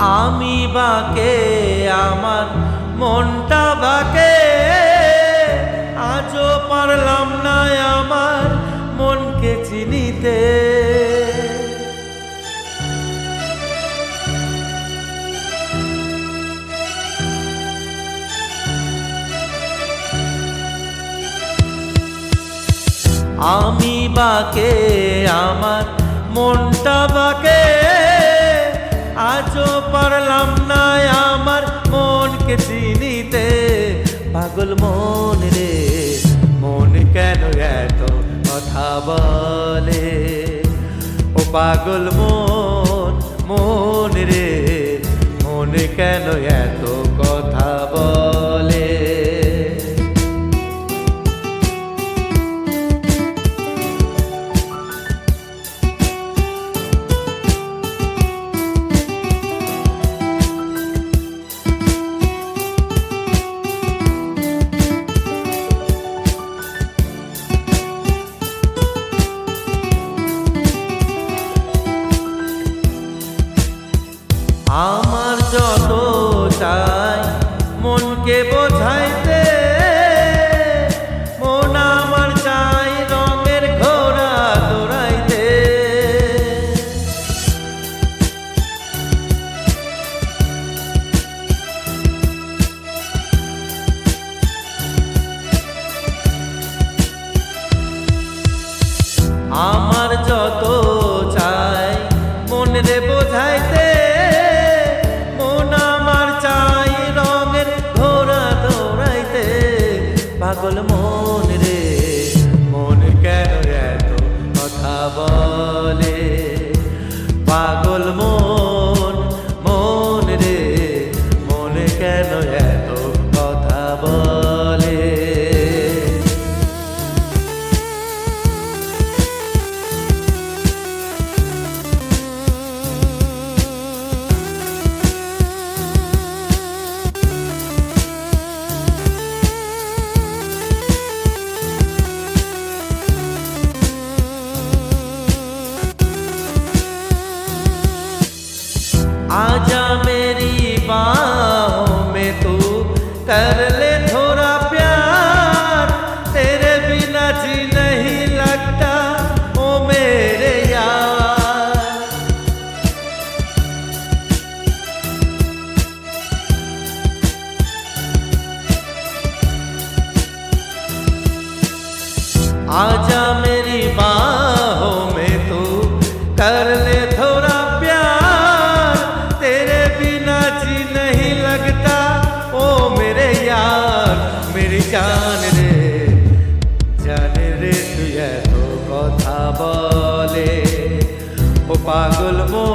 আমি বাকে আমার মনটা বাকে, আজও পারলাম না আমার মনকে চিনিতে। আমি বাকে আমার মনটা বাকে, আজও পারলাম না আমার মনকে চিনিতে। পাগল মন রে মন কেন এত কথা বলে, ও পাগল মন মন রে মন কেন এত কথা বলে। আমার যত চাই মনকে বোঝাইতে, মন আমার চাই রঙের ঘোড়া দৌড়াইতে। আমার যত চাই মন রে বোঝাইতে, পাগল মন রে মন কেন এত কথা বলে, পাগল মন মন রে মন কেন এত কথা বলে। आजा मेरी बाहों में तू कर ले थोड़ा प्यार, तेरे बिना जी नहीं लगता ओ मेरे यार। आजा मेरी बाहों में तू कर ले थोड़ा प्यार, तेरे बिना जी नहीं लगता ओ मेरे यार। मेरी जान रे तू तो कथा बोले, ओ पागल मो